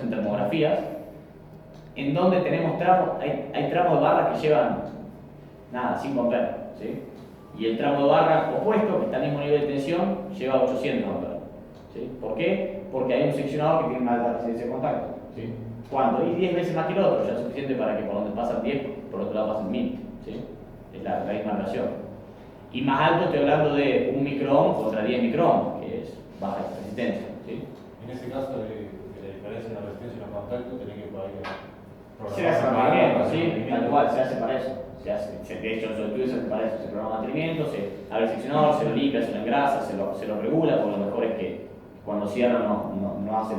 hacen termografías, en donde tenemos tramos, hay tramos de barra que llevan nada, 5 amperes, ¿sí? Y el tramo de barra opuesto, que está al mismo nivel de tensión, lleva 800 amperes, ¿sí? ¿Por qué? Porque hay un seccionador que tiene una alta resistencia de contacto, ¿sí? ¿Cuánto? Y 10 veces más que el otro, ya es suficiente para que por donde pasan 10, por otro lado pasen 1000, ¿sí? Es la misma relación. Y más alto estoy hablando de 1 micrón contra 10 micrón, que es baja resistencia, ¿sí? En ese caso de la diferencia en la resistencia y los contactos, tenés que poder Se hace mantenimiento, ¿sí? Tal cual, se hace para eso. De hecho, los estudios se hacen para eso. Se programa mantenimiento, se abre el seccionador, se lo limpia, se lo engrasa, se lo regula, porque lo mejor es que cuando cierra no hace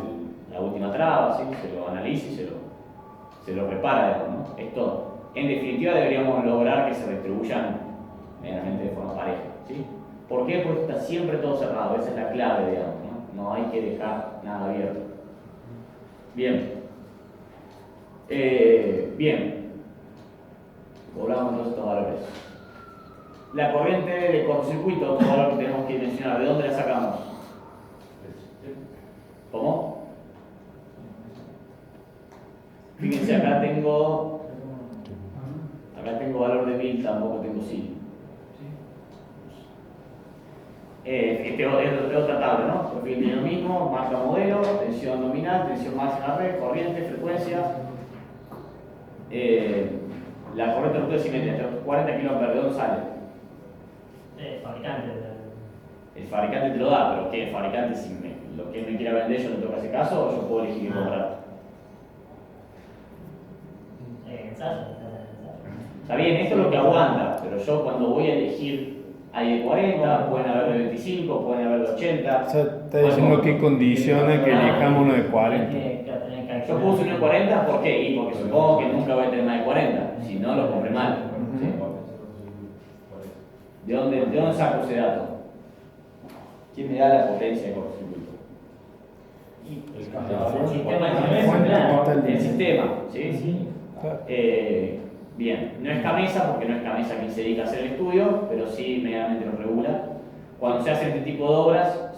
la última traba, ¿sí? Se lo analiza y se lo repara, ¿no? Es todo. En definitiva, deberíamos lograr que se distribuyan medianamente de forma pareja, ¿sí? ¿Por qué? Porque está siempre todo cerrado, esa es la clave, digamos, ¿no? No hay que dejar nada abierto. Bien. Bien. Volvamos entonces estos valores. La corriente de cortocircuito, otro valor que tenemos que mencionar, ¿de dónde la sacamos? ¿Cómo? Fíjense, acá tengo valor de 1000, tampoco tengo sí. Este es otra tabla, ¿no? Perfil tiene lo mismo, marca modelo, tensión nominal, tensión máxima de red, corriente, frecuencia. La corriente de ruptura simétrica, 40 kA, ¿de dónde sale? Fabricante. El fabricante te lo da, pero ¿qué? El fabricante, si lo que él me quiera vender, yo le toca ese caso, o yo puedo elegir qué comprar. Ensayo. Está bien, esto es lo que aguanta, pero yo cuando voy a elegir, hay de 40, pueden haber de 25, pueden haber de 80. O sea, está diciendo que condiciona que elijamos uno de 40. Yo puse uno de 40, ¿por qué? Y porque supongo que nunca voy a tener más de 40, si no lo compré mal. ¿Sí? ¿De dónde saco ese dato? ¿Quién me da la potencia de cortocircuito? El sistema, ¿sí? Bien, no es Camesa, porque no es Camesa quien se dedica a hacer el estudio, pero sí medianamente lo regula. Cuando se hacen este tipo de obras,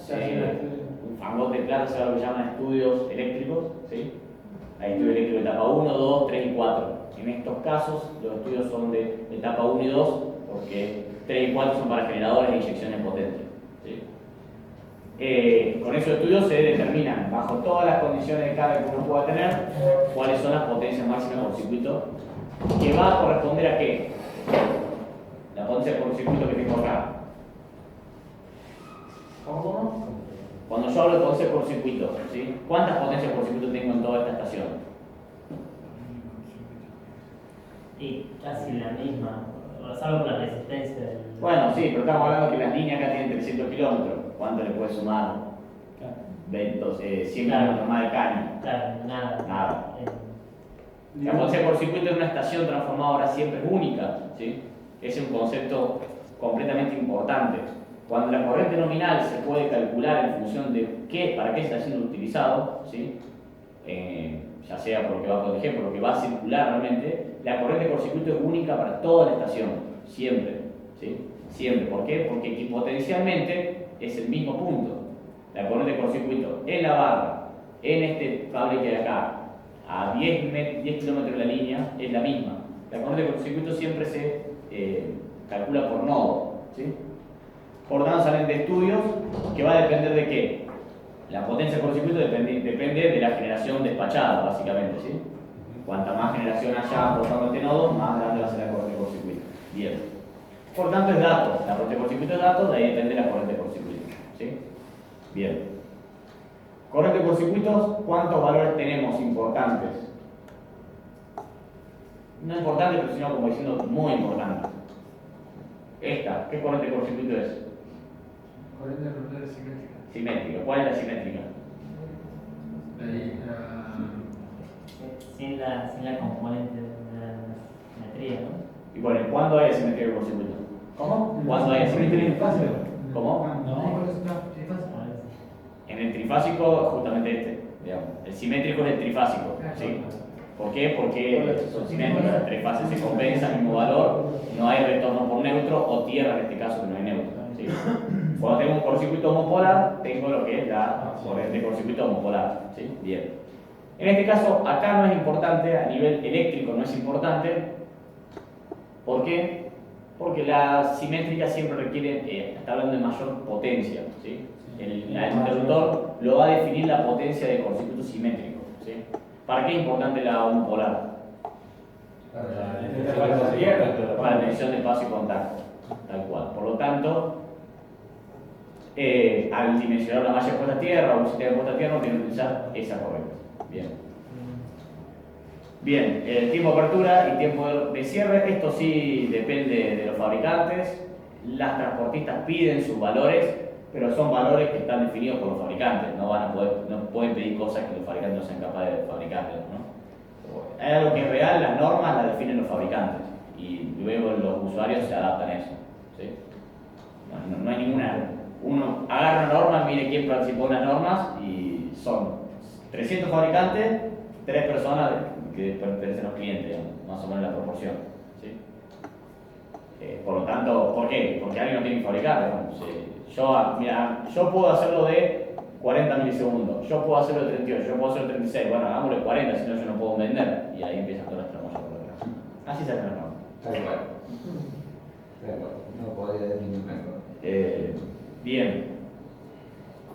un fangote de plata se lo que llaman estudios eléctricos, ¿sí? Hay estudios eléctricos de etapa 1, 2, 3 y 4. En estos casos, los estudios son de etapa 1 y 2, porque 3 y 4 son para generadores de inyecciones potentes, ¿sí? Con esos estudios se determinan, bajo todas las condiciones de carga que uno pueda tener, cuáles son las potencias máximas por circuito, que va a corresponder a qué. La potencia por circuito que tengo acá. ¿Cómo? Cuando yo hablo de potencia por circuito, ¿sí? ¿Cuántas potencias por circuito tengo en toda esta estación? Y casi la misma, salvo por la resistencia del... Bueno, sí, pero estamos hablando que las líneas acá tienen 300 kilómetros. ¿Cuánto le puede sumar? 100 kilómetros más de caño. Claro, nada. Nada. La potencia por circuito en una estación transformadora siempre es única, ¿sí? Es un concepto completamente importante. Cuando la corriente nominal se puede calcular en función de para qué está siendo utilizado, ¿sí? Ya sea por lo que va a proteger, por lo que va a circular realmente, la corriente por circuito es única para toda la estación, siempre, ¿sí? Siempre. ¿Por qué? Porque potencialmente es el mismo punto. La corriente por circuito en la barra, en este cable que hay acá, a 10 kilómetros de la línea, es la misma. La corriente por circuito siempre se calcula por nodo, ¿sí? Por tanto, salen de estudios que va a depender de qué. La potencia por circuito depende de la generación despachada, básicamente, ¿sí? Cuanta más generación haya aportando este nodo, más grande va a ser la corriente por circuito. Bien. Por tanto, es dato. La corriente por circuito es dato, de ahí depende la corriente por circuito, ¿sí? Bien. Corriente por circuitos, ¿cuántos valores tenemos importantes? No importantes, pero sino como diciendo muy importantes. Esta, ¿qué corriente por circuito es? Corriente de ruptura simétrica. Simétrica. ¿Cuál es la simétrica? Sin la componente de la simetría, ¿no? Y bueno, ¿cuándo hay asimetría por circuito? ¿Cómo? ¿Cuándo hay asimetría? ¿Cómo? No, por eso está trifásico. En el trifásico, justamente este, digamos. El simétrico es el trifásico, ¿sí? ¿Por qué? Porque son simétricos, las tres fases se compensan, mismo valor, no hay retorno por neutro o tierra en este caso que no hay neutro, ¿sí? Cuando tengo un cortocircuito homopolar, tengo lo que es la corriente cortocircuito homopolar, ¿sí? Bien. En este caso, acá no es importante, a nivel eléctrico no es importante. ¿Por qué? Porque la simétrica siempre requiere, está hablando de mayor potencia, ¿sí? El interruptor lo va a definir la potencia del cortocircuito simétrico, ¿sí? ¿Para qué es importante la unipolar? Para la tensión de paso y contacto, tal cual. Por lo tanto, al dimensionar una malla puesta a tierra o un sistema puesta a tierra, no tiene que utilizar esa corriente. Bien, el tiempo de apertura y tiempo de cierre, esto sí depende de los fabricantes. Las transportistas piden sus valores, pero son valores que están definidos por los fabricantes. No pueden pedir cosas que los fabricantes no sean capaces de fabricar, ¿no? Hay algo que es real, las normas las definen los fabricantes y luego los usuarios se adaptan a eso, ¿sí? No hay ninguna. Uno agarra una norma, mire quién participó en las normas y son 300 fabricantes, 3 personas que pertenecen a los clientes, digamos, más o menos la proporción, ¿sí? Por lo tanto, ¿por qué? Porque alguien no tiene que fabricar, digamos. Yo puedo hacerlo de 40 milisegundos, yo puedo hacerlo de 38, yo puedo hacerlo de 36, bueno, hagámoslo de 40, si no yo no puedo vender, y ahí empiezan todas las tramoyas por atrás. Así se hace la norma. Tal cual. No podría decir ningún mejor. Bien.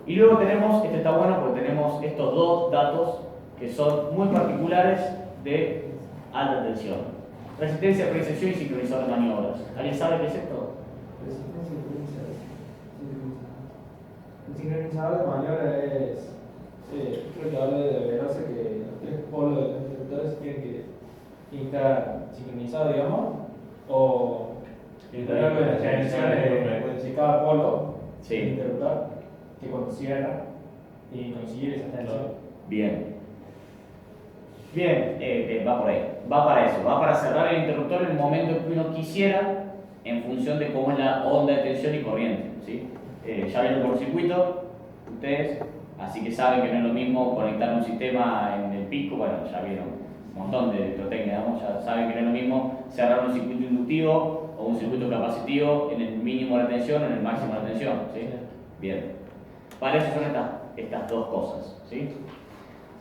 Y luego tenemos, este está bueno porque tenemos estos dos datos que son muy particulares de alta tensión. Resistencia, precisión y sincronizador de maniobras. ¿Alguien sabe qué es esto? El sincronizador de maniobra es, creo que habla de velocidad que los 3 polos de los interruptores tienen que estar sincronizados, digamos, o algo de las transiciones de cada polo del interruptor, que cuando cierra y conseguir esa tensión. Bien. Bien, va por ahí. Va para eso. Va para cerrar el interruptor en el momento que uno quisiera, en función de cómo es la onda de tensión y corriente, ¿sí? Ya vieron el cortocircuito, ustedes, así que saben que no es lo mismo conectar un sistema en el pico, bueno, ya vieron un montón de electrotecnia, ¿no? Ya saben que no es lo mismo cerrar un circuito inductivo o un circuito capacitivo en el mínimo de la tensión o en el máximo de la tensión, ¿sí? Bien. Para eso son estas dos cosas, ¿sí?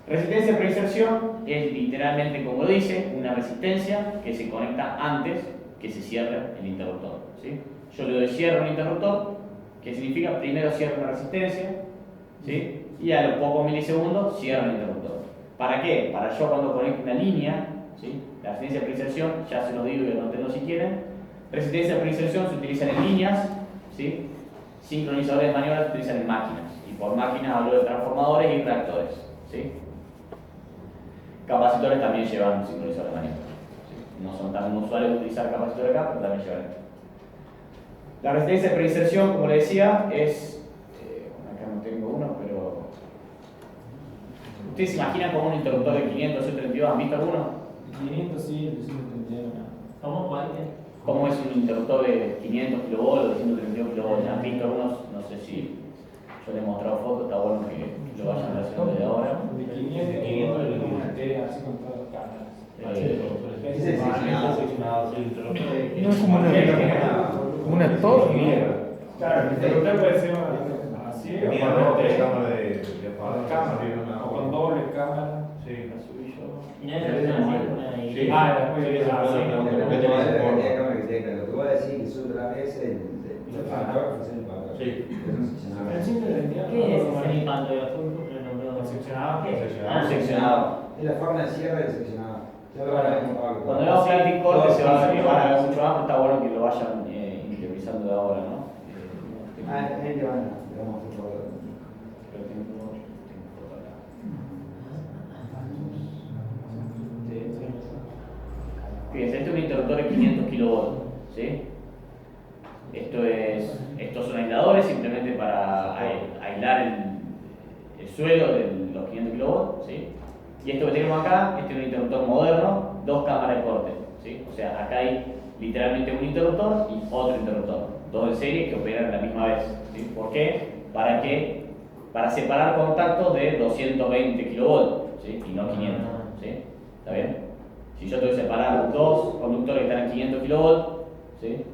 Resistencia preinserción es literalmente, como lo dice, una resistencia que se conecta antes que se cierre el interruptor, ¿sí? Yo le doy cierre a un interruptor, que significa primero cierro una resistencia, ¿sí? Y a los pocos milisegundos cierro el interruptor. ¿Para qué? Para yo cuando conecte una línea, ¿sí? La resistencia de preinserción, ya se los digo y anótenlo si quieren. Resistencia de preinserción se utilizan en líneas, ¿sí? Sincronizadores de maniobra se utilizan en máquinas. Y por máquinas hablo de transformadores y reactores, ¿sí? Capacitores también llevan sincronizadores de maniobra, ¿sí? No son tan usuales de utilizar capacitores acá, pero también llevan esto. La resistencia de preinserción, como le decía, es... acá no tengo uno, pero... ¿Ustedes se imaginan como un interruptor de 500, 132? ¿Han visto alguno? 500 sí, el 131 no. ¿Cómo? ¿Cuál? ¿Cómo es un interruptor de 500 kV o de 132 kV? ¿Han visto algunos? No sé si yo les he mostrado fotos, está bueno que lo vayan haciendo desde ahora. De 500 es como una tele así con todas las cámaras. Ese es seccionado. No es como una torre. Claro, el interruptor puede ser así, Tenía o 3 cámaras de cámara, o con doble cámara. Sí. Y no es una Sí. idea. Después de La cantidad de cámaras que tenga. Lo que voy a decir que sube la vez es el factor que funciona el factor. Sí. Es un seccionado. El simple de entidad. ¿Qué es ese pantografo? Seccionado. Un seccionado. Es la forma de cierre del seccionado. Ya lo veremos, Pablo. Cuando veamos Plastic Corte se va a ver mucho más, pero está bueno que lo vayan interiorizando de ahora, ¿no? Ahí le vamos a hacer todo. Pero tengo foto acá. Fíjense, este es un interruptor de 500 kV, ¿sí? Estos son aisladores simplemente para aislar el suelo de los 500 kV, ¿sí? Y esto que tenemos acá, este es un interruptor moderno, 2 cámaras de corte, ¿sí? O sea, acá hay literalmente un interruptor y otro interruptor, 2 en serie que operan a la misma vez, ¿sí? ¿Por qué? Para separar contactos de 220 kV, ¿sí? Y no 500, ¿sí? ¿Está bien? Si yo tengo que separar 2 conductores que están en 500 kV, ¿sí?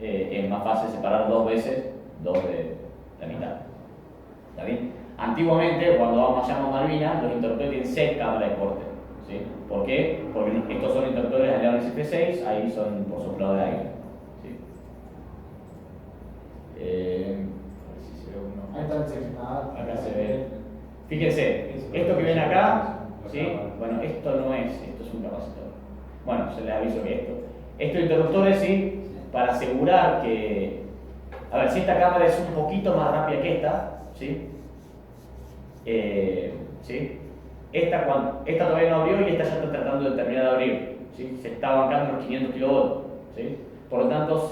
Es más fácil separar 2 veces 2 de la mitad. ¿Está bien? Antiguamente, cuando vamos allá a Malvinas, los interruptores tienen 6 cámaras de corte. ¿Sí? ¿Por qué? Porque estos son interruptores aliados al CP6, ahí son por soplado de aire. ¿Sí? A ver si se ve uno. Ahí está el seccionador. Acá se ve. Fíjense, esto que ven acá, ¿sí? Bueno, esto no es, esto es un capacitor. Bueno, se les aviso que estos interruptores, ¿sí? Para asegurar que, a ver, si esta cámara es un poquito más rápida que esta, ¿sí? ¿Sí? Esta todavía no abrió y esta ya está tratando de terminar de abrir, ¿sí? Se está bancando los 500 kV, ¿sí? Por lo tanto,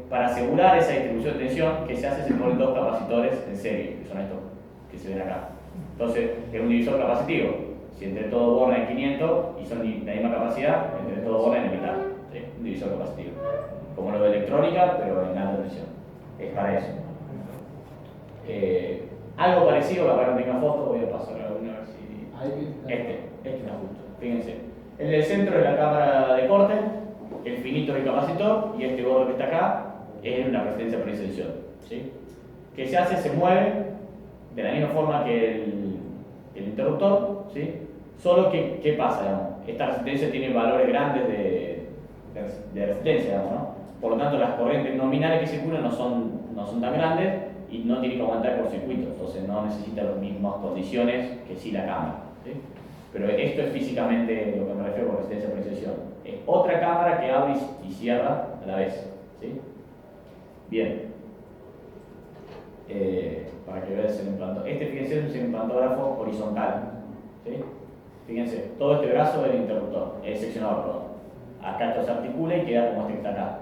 para asegurar esa distribución de tensión, que se hace, se ponen 2 capacitores en serie, que son estos que se ven acá. Entonces, es un divisor capacitivo. Si entre todos borran en 500 y son la misma capacidad, entre todos borran en mitad. ¿Sí? Un divisor capacitivo. Como lo de electrónica, pero en alta tensión. Es para eso. Algo parecido, que acá no tenga foto, voy a pasar a una a ver si. Este me justo. Fíjense. El del centro es la cámara de corte, el finito es el capacitor y este gordo que está acá es una resistencia por inserción. ¿Sí? ¿Qué se hace? Se mueve de la misma forma que el interruptor, ¿sí? Solo que, ¿qué pasa? Digamos? Esta resistencia tiene valores grandes de resistencia, digamos, ¿no? Por lo tanto, las corrientes nominales que circulan no son tan grandes y no tienen que aguantar por circuito, entonces no necesita las mismas condiciones que sí la cámara. ¿Sí? Pero esto es físicamente lo que me refiero con resistencia por inserción. Es otra cámara que abre y cierra a la vez. ¿Sí? Bien. Para que veas el implantógrafo. Fíjense, es un implantógrafo horizontal. ¿Sí? Fíjense, todo este brazo es el interruptor, el seccionador, perdón. Acá esto se articula y queda como este que está acá.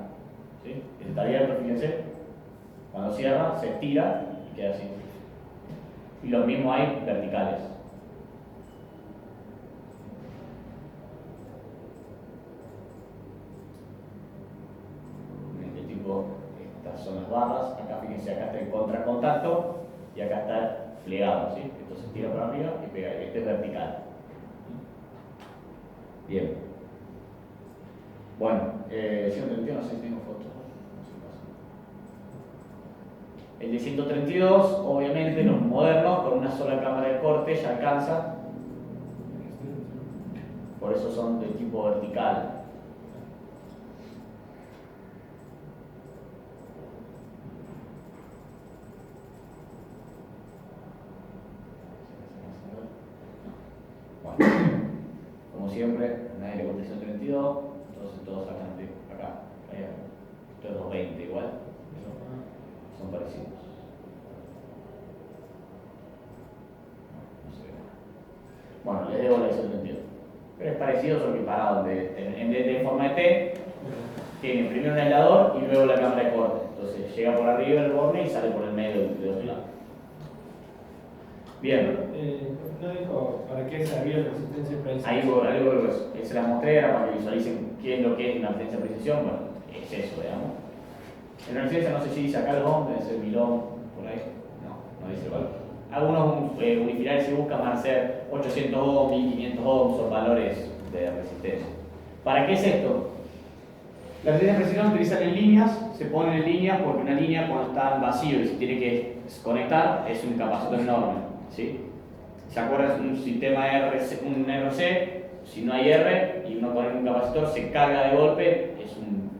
¿Sí? Este está abierto, fíjense. Cuando cierra, se estira y queda así. Y los mismos hay verticales. De este tipo, estas son las barras. Acá fíjense, acá está el contracontacto y acá está plegado, ¿sí? Esto se tira para arriba y pega. Este es vertical. Bien. Bueno, 131, no sé si tengo fotos. El de 132, obviamente, los modernos, con una sola cámara de corte ya alcanza. Por eso son de tipo vertical. Bueno, como siempre, nadie le contesta 132, entonces todos sacan de acá. Esto es 220 igual. Son parecidos. No sé. Bueno, les debo la ISO32. Pero es parecido, solo que parado. En vez de forma de T, tiene primero un aislador y luego la cámara de corte. Entonces llega por arriba del borne y sale por el medio de otro lado. Bien. No dijo para qué servía la resistencia de precisión. Ahí se las mostré para que visualicen qué es lo que es una resistencia de precisión. Bueno, es eso, digamos. En la resistencia no sé si dice acá el ohm, debe ser 1000 ohm, por ahí. No dice el valor. Algunos unifilares se buscan van a ser 800 ohm, 1500 ohm, son valores de resistencia. ¿Para qué es esto? La resistencia de precisión utilizan en líneas, se ponen en líneas porque una línea cuando está en vacío y se tiene que conectar es un capacitor enorme. ¿Sí? ¿Se acuerdan? Un sistema un RC, si no hay R y uno pone un capacitor, se carga de golpe, es un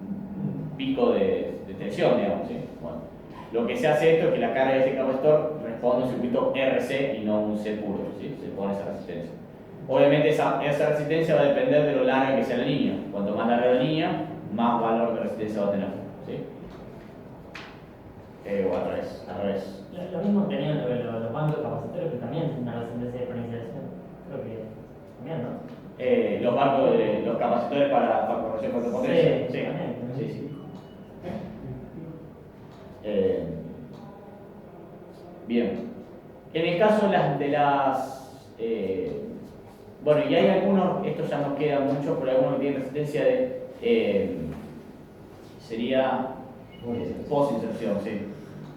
pico de tensión, digamos. ¿Sí? Bueno, lo que se hace esto es que la carga de ese capacitor responde a un circuito RC y no un C puro. ¿Sí? Se pone esa resistencia. Obviamente esa resistencia va a depender de lo larga que sea la línea. Cuanto más larga la línea, más valor de resistencia va a tener. ¿Sí? O al revés. Lo mismo tenían los bancos capacitores que también tienen una resistencia de polarización. Creo que también, ¿no? Los barcos, los capacitores para corrección por potencia. Sí, también. Sí. Bien. En el caso de las bueno, y hay algunos, estos ya nos quedan muchos, pero algunos que tienen resistencia de sería post-inserción, sí.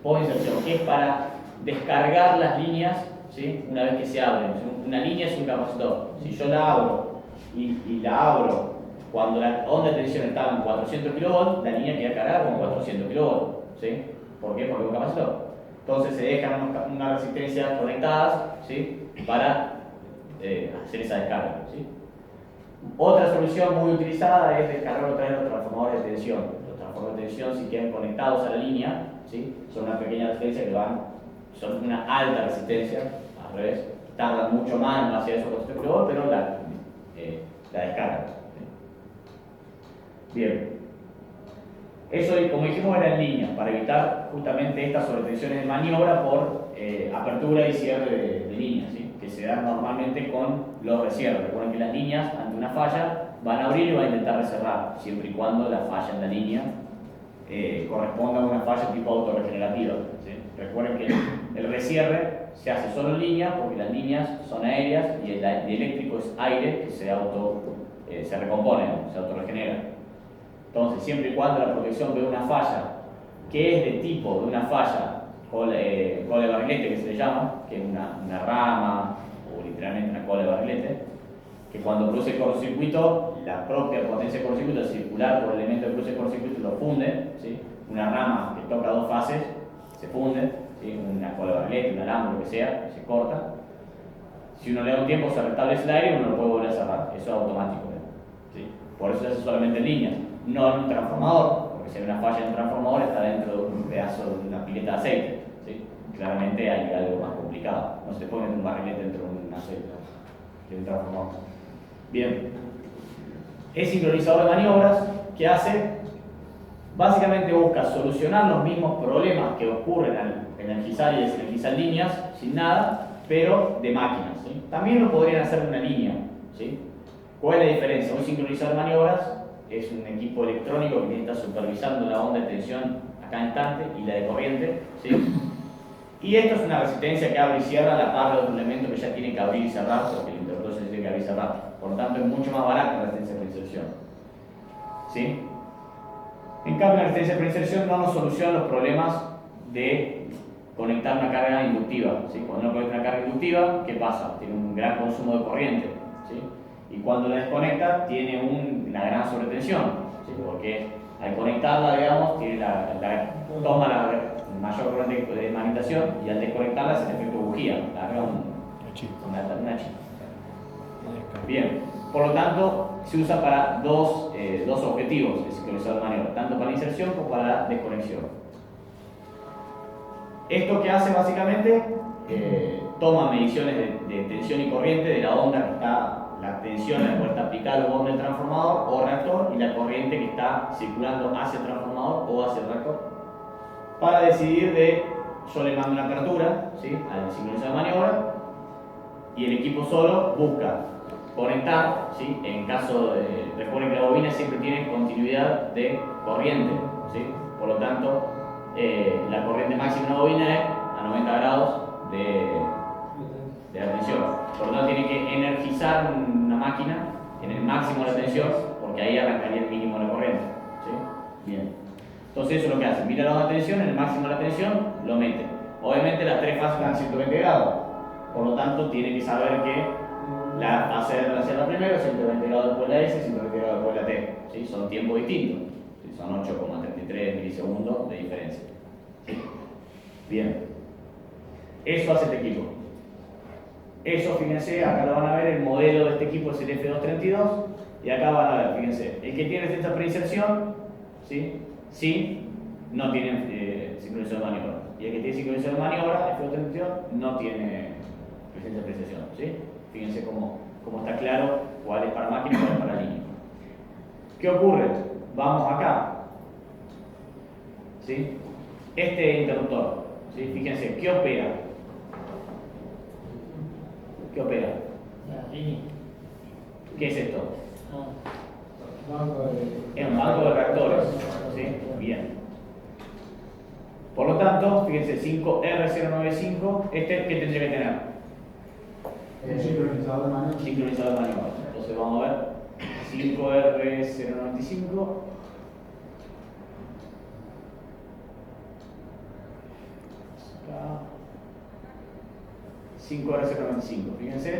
Post-inserción, que es para descargar las líneas, ¿sí? Una vez que se abren. Una línea es un capacitor. Si yo la abro y la abro cuando la onda de tensión estaba en 400 kV, la línea queda cargada con 400 kV. ¿Sí? ¿Por qué? Porque es un capacitor. Entonces se dejan unas resistencias conectadas, ¿sí? Para hacer esa descarga, ¿sí? Otra solución muy utilizada es descargar otra vez los transformadores de tensión. Los transformadores de tensión, si quedan conectados a la línea, ¿sí? Son una pequeña resistencia que son una alta resistencia, al revés, tardan mucho más en hacer esos conceptos, pero la descarga. ¿Sí? Bien. Eso, como dijimos, era en línea, para evitar justamente estas sobretensiones de maniobra por apertura y cierre de líneas, ¿sí? Que se dan normalmente con los recierres. Recuerden que las líneas, ante una falla, van a abrir y van a intentar recerrar, siempre y cuando la falla en la línea corresponda a una falla tipo autorregenerativa, ¿sí? Recuerden que el recierre se hace solo en línea porque las líneas son aéreas y el eléctrico es aire que se recompone, se autorregenera. Entonces, siempre y cuando la protección ve una falla que es de tipo de una falla cola de barrilete, que se le llama, que es una rama o literalmente una cola de barrilete, que cuando produce el cortocircuito, la propia potencia del cortocircuito al circular por el elemento que produce el cortocircuito lo funde, ¿sí? Una rama que toca dos fases se funde, ¿sí? Una cola de barrilete, un alambre, lo que sea, se corta. Si uno le da un tiempo, se restablece el aire y uno lo puede volver a cerrar. Eso es automático, ¿sí? Por eso se hace solamente en línea, no en un transformador, porque si hay una falla en un transformador está dentro de un pedazo de una pileta de aceite, ¿sí? Claramente hay algo más complicado. No se pone un barrilete dentro de un aceite, de un transformador. Bien. El sincronizador de maniobras, ¿qué hace? Básicamente busca solucionar los mismos problemas que ocurren al energizar y desenergizar líneas sin nada, pero de máquinas, ¿sí? También lo podrían hacer en una línea, ¿sí? ¿Cuál es la diferencia? Un sincronizador de maniobras es un equipo electrónico que está supervisando la onda de tensión a cada instante y la de corriente, ¿sí? Y esto es una resistencia que abre y cierra a la par de otro elemento que ya tiene que abrir y cerrar, porque el interruptor se tiene que abrir y cerrar. Por lo tanto, es mucho más barata la resistencia de preinserción, ¿sí? En cambio, la resistencia de preinserción no nos soluciona los problemas de conectar una carga inductiva, ¿sí? Cuando uno conecta una carga inductiva, ¿qué pasa? Tiene un gran consumo de corriente, ¿sí? Y cuando la desconecta, tiene una gran sobretensión, ¿sí? Porque al conectarla, digamos, toma la mayor corriente de magnetación y al desconectarla es el efecto bujía, larga una chispa. Bien, por lo tanto, se usa para dos objetivos el sincronizador de maniobra, tanto para la inserción como para la desconexión. Esto que hace básicamente, toma mediciones de tensión y corriente de la onda que está, la tensión a la cual está aplicada el bombo del transformador o reactor y la corriente que está circulando hacia el transformador o hacia el reactor, para decidir yo le mando una apertura, ¿sí? Al sincronizador de maniobra y el equipo solo busca conectar, ¿sí? En caso de, recuerden que la bobina siempre tiene continuidad de corriente, ¿sí? Por lo tanto, la corriente máxima de una bobina es a 90 grados de la tensión. Por lo tanto, tiene que energizar una máquina en el máximo de la tensión, porque ahí arrancaría el mínimo de la corriente, ¿sí? Bien. Entonces, eso es lo que hace. Mira la onda de tensión, en el máximo de la tensión, lo mete. Obviamente, las tres fases dan 120 grados. Por lo tanto, tiene que saber que la fase de relación la primero, 120 grados después la S, 120 grados después la T. ¿Sí? Son tiempos distintos. ¿Sí? Son 8,33 milisegundos de diferencia. ¿Sí? Bien. Eso hace este equipo. Eso, fíjense, acá lo van a ver, el modelo de este equipo es el F232. Y acá van a ver, fíjense, el que tiene resistencia de preinserción, ¿sí? Sí, no tiene sincronización de maniobra. Y el que tiene sincronización de maniobra, F232, no tiene resistencia de preinserción. ¿Sí? Fíjense cómo está claro cuál es para máquina y cuál es para línea. ¿Qué ocurre? Vamos acá. ¿Sí? Este interruptor, ¿sí? Fíjense, ¿qué opera? ¿Qué opera? ¿Qué es esto? Es un banco de reactores. ¿Sí? Bien. Por lo tanto, fíjense, 5R095, ¿qué tendría que tener? Un sincronizador de maniobra. Sincronizador de maniobra. Entonces vamos a ver 5R095. Acá. 5R095. Fíjense,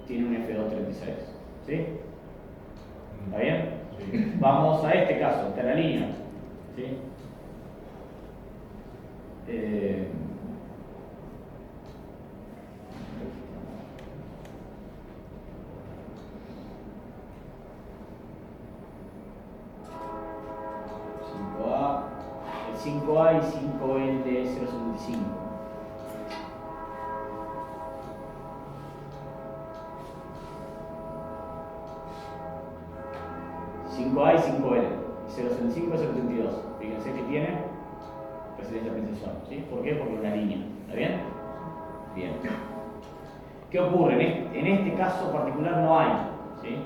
tiene un F236. ¿Sí? ¿Está bien? Sí. Vamos a este caso, está en la línea. ¿Sí? 5A y 5L de 0.75. A y 5L, 0.75 y 0.32. Fíjense que tiene precedencia de precisión, ¿sí? ¿Por qué? Porque es una línea. ¿Está bien? Bien. ¿Qué ocurre? En este caso particular no hay, ¿sí?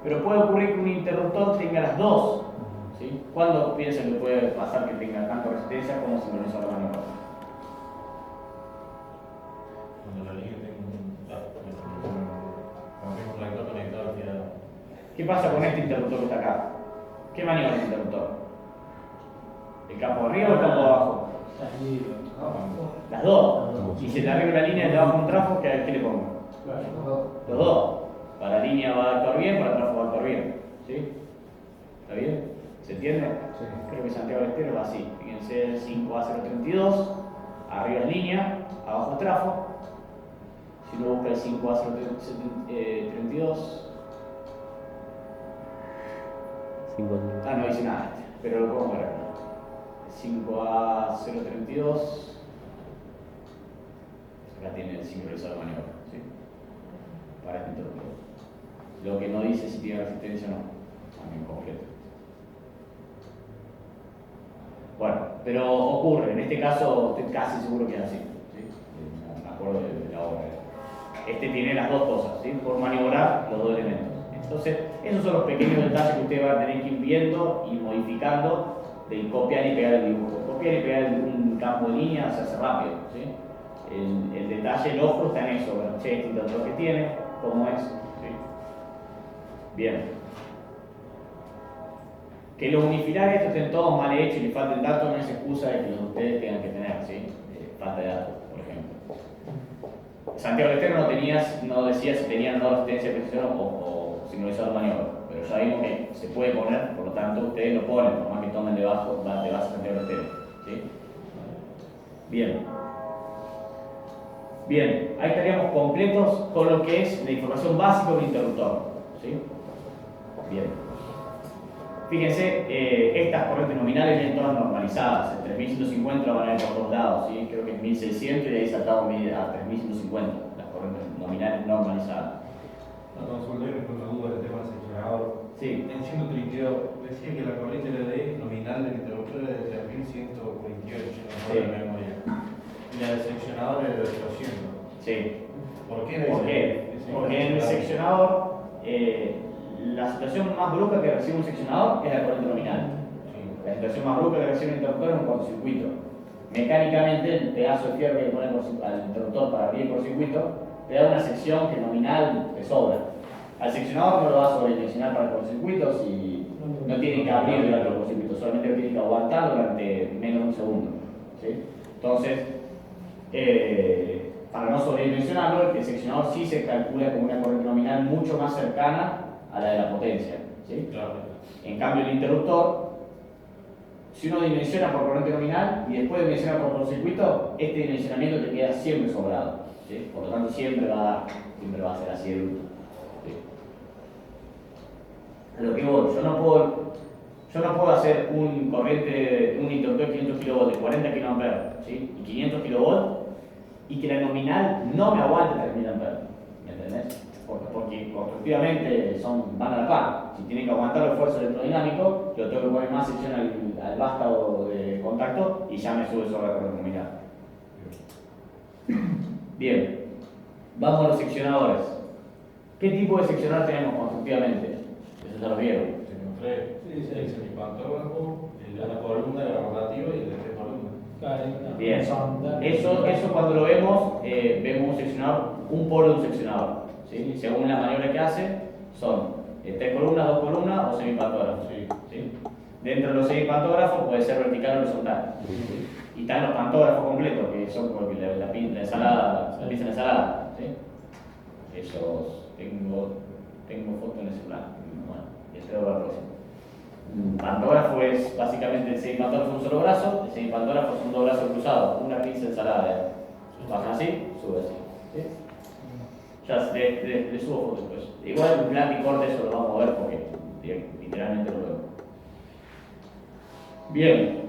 Pero puede ocurrir que un interruptor tenga las dos, ¿sí? ¿Cuándo piensan que puede pasar que tenga tanto resistencia como sincronizador de maniobra? Cuando la línea tengo un reactor conectado hacia... ¿Qué pasa con este interruptor que está acá? ¿Qué maniobra es el interruptor? ¿El campo de arriba o el campo de abajo? Las dos. Y si te arriba la línea y te bajo un trafo, ¿qué le pongo? Los dos. Para la línea va a actuar bien, para el trafo va a actuar bien. ¿Sí? ¿Está bien? ¿Se entiende? Sí. Creo que Santiago del Estero va así. Fíjense el 5A032, arriba es línea, abajo es trafo. Si uno busca el 5A032, no dice nada, pero lo podemos ver. 5A032, acá tiene el sincronizador de maniobra, ¿sí? Para este interruptor. Lo que no dice si tiene resistencia o no, también completo. Bueno, pero ocurre, en este caso estoy casi seguro que es así, ¿sí? Me acuerdo de la obra. Este tiene las dos cosas, ¿sí? Por maniobrar los dos elementos. Entonces, esos son los pequeños detalles que usted va a tener que ir viendo y modificando de copiar y pegar el dibujo. Copiar y pegar un campo de línea se hace rápido, ¿sí? El detalle, el ojo está en eso, bueno, che, este interruptor que tiene, cómo es, ¿sí? Bien. Que los unifilarios estén todos mal hechos y les falten datos no es excusa de que los ustedes tengan que tener, ¿sí? Falta de datos, por ejemplo. Santiago del Estero no decía si tenían o no resistencia de precisión o sincronizador de maniobra, pero ya vimos que se puede poner, por lo tanto ustedes lo ponen, por más que tomen de base Santiago del Estero, ¿sí? Bien. Bien, ahí estaríamos completos con lo que es la información básica del interruptor, ¿sí? Bien. Fíjense, estas corrientes nominales vienen todas normalizadas. El 3150 van a ir por todos lados, ¿sí? Creo que es 1600 y de ahí saltamos a 3150, las corrientes nominales normalizadas. La consulta con la duda del tema del seccionador. Sí. En 132 decía que la corriente LD nominal del interruptor es de 3128, no Sí. de memoria. Y la del seccionador es de 800. Sí. ¿Por qué? ¿Por qué? Porque en el seccionador, la situación más brusca que recibe un seccionador es la corriente nominal. La situación más brusca que recibe un interruptor es un cortocircuito. Mecánicamente, el pedazo de fierro que le pone al interruptor para abrir el cortocircuito te da una sección que nominal te sobra. Al seccionador no lo va a sobredimensionar para el cortocircuito si no tiene que abrir durante el cortocircuito, solamente tiene que aguantar durante menos de un segundo, ¿sí? Entonces, para no sobredimensionarlo, el seccionador sí se calcula como una corriente nominal mucho más cercana a la de la potencia, ¿sí? Claro. En cambio, el interruptor, si uno dimensiona por corriente nominal y después dimensiona por cortocircuito, este dimensionamiento te queda siempre sobrado, ¿sí? Por lo tanto, siempre va a ser así de bruto, ¿sí? A lo que voy, yo no puedo hacer un interruptor de 500 kV de 40 kA, ¿sí? Y 500 kV y que la nominal no me aguante 3000 A, ¿me entendés? Porque constructivamente van a la par. Si tienen que aguantar el esfuerzo electrodinámico, yo tengo que poner más sección al vástago de contacto y ya me sube sobre la corriente nominal. Bien, vamos a los seccionadores. ¿Qué tipo de seccionador tenemos constructivamente? Eso ya lo vieron. Tenemos tres. El semipantógrafo, el de una columna, el rotativo y el de tres columnas. Bien, eso cuando lo vemos, vemos un seccionador, un polo de un seccionador, ¿sí? Según la maniobra que hace, son 3 columnas, 2 columnas o semipantógrafos, ¿sí? Dentro de los semipantógrafos puede ser vertical o horizontal, ¿sí? Y están los pantógrafos completos, que son porque la pizza de ensalada, ¿sí? Esos, tengo foto en ese plan, bueno, espero ver la próxima. Un pantógrafo es básicamente el semipantógrafo un solo brazo, el semipantógrafo son 2 brazos cruzados, una pinza de ensalada. Baja así, sube así, ¿sí? Ya le subo fotos después. Igual en plan y corte eso lo vamos a ver porque literalmente lo veo. Bien,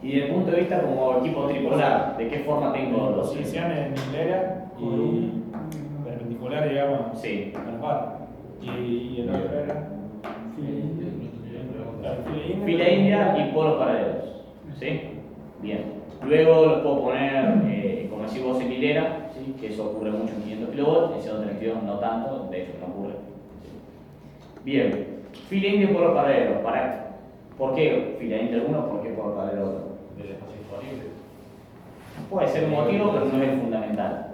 Y desde el punto de vista como equipo tripular, ¿de qué forma tengo los Posición en hilera y perpendicular, digamos, Sí. a las barras. Y el otro era Fila india y polos paralelos. ¿Sí? Bien. Luego los puedo poner, como decís vos, en hilera, ¿sí? Que eso ocurre mucho en 500 kV, en 132 no tanto, de hecho no ocurre. ¿Sí? Bien. Fila india y polos paralelos. ¿Por qué fila india uno? ¿Por qué polo paralelo otro? Del espacio disponible. Puede ser un motivo, pero no es fundamental.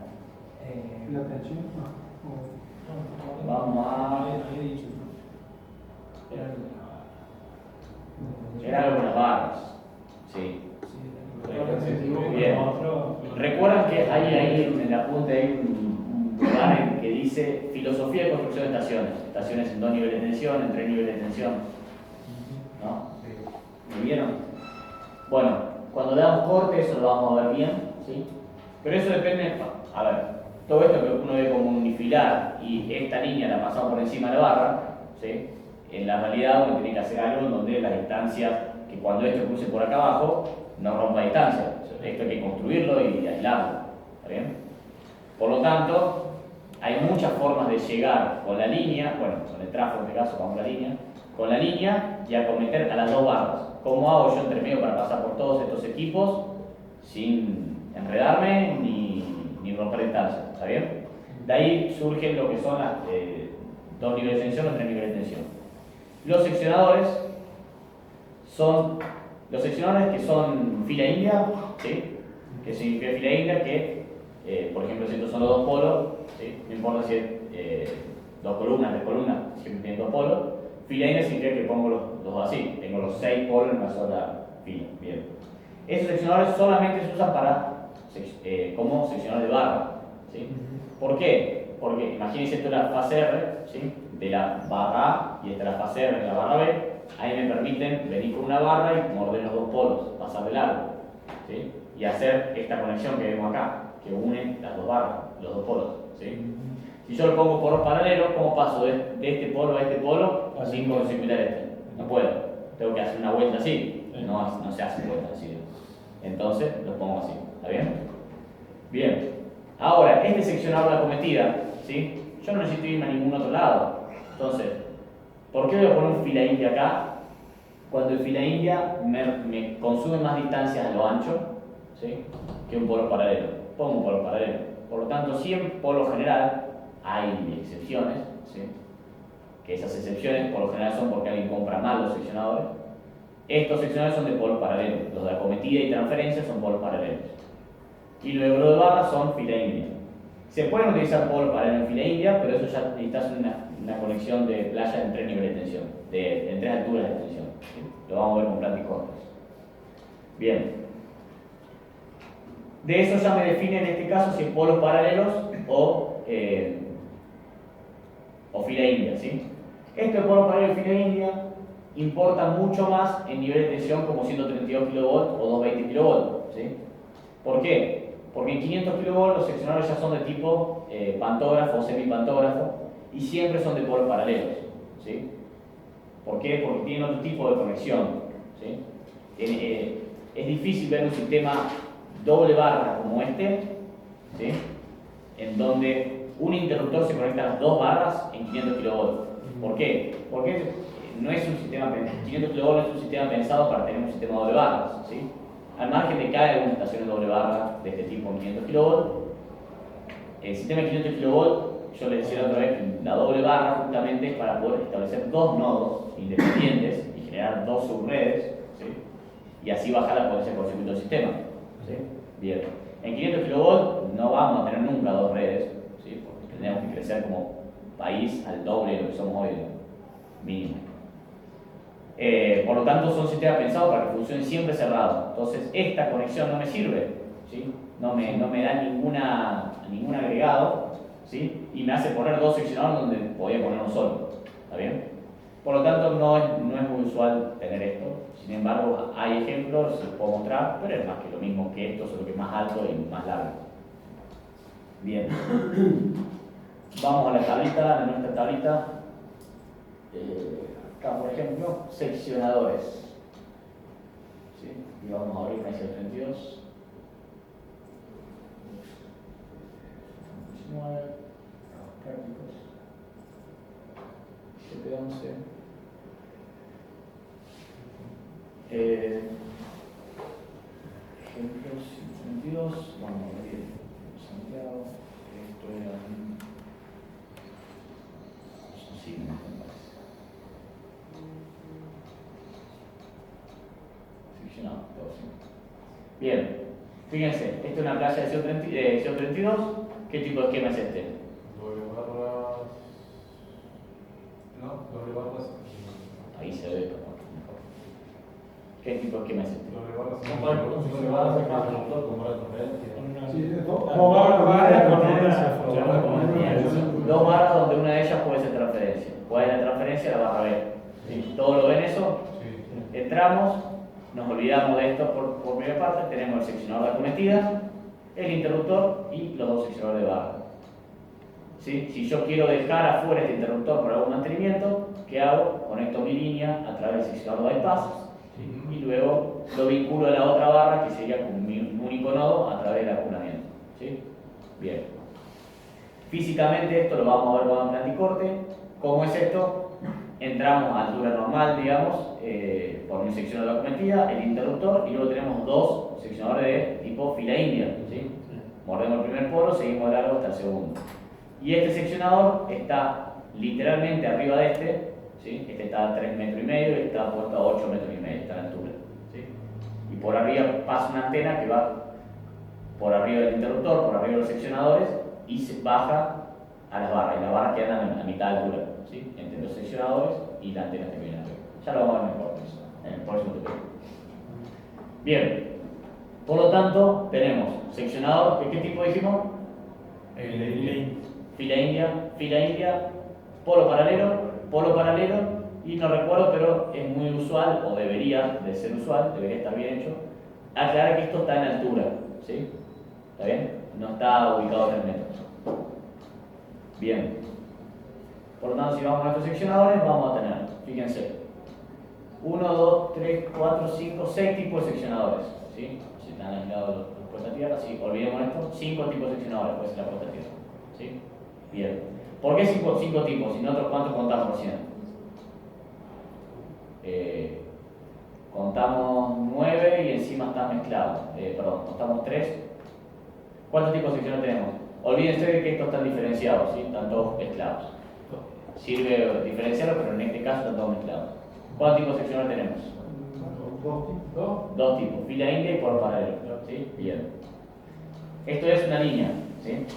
La tensión. Vamos a... Había dicho. Era algo con las barras. Sí. Bien. Recuerdan que hay ahí en el apunte hay un lugar que dice filosofía de construcción de estaciones. Estaciones en 2 niveles de tensión, en 3 niveles de tensión. ¿No? ¿Me vieron? Bueno, cuando le damos corte eso lo vamos a ver bien, ¿sí? Pero eso depende, a ver, todo esto que uno ve como unifilar y esta línea la pasamos por encima de la barra, ¿sí? En la realidad uno tiene que hacer algo en donde las distancias, que cuando esto cruce por acá abajo, no rompa distancia. Esto hay que construirlo y aislarlo. ¿Está bien? Por lo tanto, hay muchas formas de llegar con la línea, bueno, con el trafo en este caso, con la línea y acometer a las dos barras. ¿Cómo hago yo entre medio para pasar por todos estos equipos sin enredarme ni romper distancia? ¿Está bien? De ahí surgen lo que son las 2 niveles de tensión o 3 niveles de tensión. Los seccionadores que son fila india, ¿sí? Que significa fila india que, por ejemplo, si estos son los 2 polos, ¿sí? No importa si es 2 columnas, 3 columnas, siempre tienen 2 polos. Fila india significa que pongo los dos así, tengo los 6 polos en una sola fila. Bien. Esos seccionadores solamente se usan como seccionador de barra, ¿sí? ¿Por qué? Porque imagínense esto es la fase R, ¿sí? De la barra A y esta es la fase R de la barra B. Ahí me permiten venir con una barra y morder los 2 polos, pasar de largo, ¿sí? Y hacer esta conexión que vemos acá, que une las 2 barras, los 2 polos, ¿sí? Si yo lo pongo polos paralelos, ¿cómo paso de este polo a este polo sin circular este? No puedo. Tengo que hacer una vuelta así. No se hace vuelta así. Entonces lo pongo así. ¿Está bien? Bien. Ahora, este seccionador de acometida, ¿sí? Yo no necesito irme a ningún otro lado. Entonces, ¿por qué voy a poner un fila india acá? Cuando el fila india me consume más distancias a lo ancho, ¿sí? Que un polo paralelo. Pongo un polo paralelo. Por lo tanto, siempre, por lo general, hay excepciones, ¿sí? Que esas excepciones por lo general son porque alguien compra mal los seccionadores. Estos seccionadores son de polos paralelos. Los de acometida y transferencia son polos paralelos. Y luego los de barra son fila india. Se pueden utilizar polos paralelos en fila india, pero eso ya necesitas una conexión de playa en 3 niveles de tensión, en 3 alturas de tensión, ¿sí? Lo vamos a ver con platicortes. Bien. De eso ya me define en este caso si es polos paralelos o fila india, ¿sí? Este polo paralelo y fila india importa mucho más en nivel de tensión como 132 kV o 220 kV, ¿sí? ¿Por qué? Porque en 500 kV los seccionadores ya son de tipo pantógrafo o semipantógrafo y siempre son de polos paralelos, ¿sí? ¿Por qué? Porque tienen otro tipo de conexión, ¿sí? Es difícil ver un sistema doble barra como este, ¿sí? En donde un interruptor se conecta a las 2 barras en 500 kV. ¿Por qué? Porque no es un sistema 500 kV no es un sistema pensado para tener un sistema doble barras, ¿sí? Al margen de que hay algunas estaciones doble barra de este tipo en 500 kV, el sistema de 500 kV, yo les decía la otra vez que la doble barra justamente es para poder establecer 2 nodos independientes y generar 2 subredes, ¿sí? Y así bajar la potencia por circuito del sistema, ¿sí? Bien. En 500 kV no vamos a tener nunca 2 redes, ¿sí? Porque tendríamos que crecer como país al doble de lo que somos hoy, mínimo. Por lo tanto, son sistemas pensados para que funcionen siempre cerrados. Entonces, esta conexión no me sirve, ¿sí? No me da ningún agregado, ¿sí? Y me hace poner 2 seccionadores donde podía poner uno solo. ¿Está bien? Por lo tanto, no es muy usual tener esto. Sin embargo, hay ejemplos, se los puedo mostrar, pero es más que lo mismo que esto, solo que más alto y más largo. Bien. Vamos a la tablita, a nuestra tablita. Acá, por ejemplo, seccionadores. ¿sí? Y vamos a abrir una ISO32. 19, prácticos. 711. Ejemplos 132. Vamos a abrir Santiago. Esto era son signos, me parece. Seccionado, todo así. Bien, fíjense, esta es una playa de CO32. ¿Qué tipo de esquema es este? Doble barras. No, doble barras. Ahí se ve mejor. ¿Qué tipo de esquema es este? Doble barras. Doble barras es más con barra de referencia. Sí, dos barras con Dos barras donde una de ellas puede ser transferencia. ¿Cuál es la transferencia? La barra B. ¿Sí? ¿Todos lo ven eso? Sí. Entramos, nos olvidamos de esto por primera parte, tenemos el seccionador de acometida, el interruptor y los dos seccionadores de barra. ¿Sí? Si yo quiero dejar afuera este interruptor por algún mantenimiento, ¿qué hago? Conecto mi línea a través del seccionador de bypass y luego lo vinculo a la otra barra que sería con mi único nodo a través del acumulamiento. ¿Sí? Bien. Físicamente esto lo vamos a ver cuando en anticorte. ¿Cómo es esto? Entramos a altura normal, digamos, por un seccionador de acometida, el interruptor, y luego tenemos dos seccionadores de tipo fila india. ¿Sí? Mordemos el primer polo, seguimos de largo hasta el segundo. Y este seccionador está literalmente arriba de este, ¿sí? Este está a 3,5 metros y este está puesto a 8,5 metros, está a la altura. ¿Sí? Y por arriba pasa una antena que va por arriba del interruptor, por arriba de los seccionadores, y se baja a las barras, y las barras quedan a mitad de altura, ¿sí? Entre los seccionadores y la antena que viene arriba. Ya lo vamos a ver mejor eso, en el próximo tutorial. Bien, por lo tanto, tenemos seccionador, ¿de qué tipo dijimos? Fila india, polo paralelo, y no recuerdo, pero es muy usual, o debería de ser usual, debería estar bien hecho, aclarar que esto está en altura, ¿sí? ¿Está bien? No está ubicado a 3 metros. Bien. Por lo tanto, si vamos a nuestros seccionadores, vamos a tener, fíjense, 1, 2, 3, 4, 5, 6 tipos de seccionadores, ¿sí? Si están aislados los puestos a tierra, sí, olvidemos esto, 5 tipos de seccionadores puede ser la puesta a tierra, ¿sí? Bien. ¿Por qué 5 tipos? Si nosotros, ¿cuántos contamos recién? Contamos 9 y encima está mezclado. Contamos 3. ¿Cuántos tipos de secciones tenemos? Olvídense de que estos están diferenciados, ¿sí? Están todos mezclados. Sirve diferenciarlos, pero en este caso están todos mezclados. ¿Cuántos tipos de secciones tenemos? Dos tipos, fila india y polo paralelo. ¿Sí? Bien. Esto es una línea, ¿sí?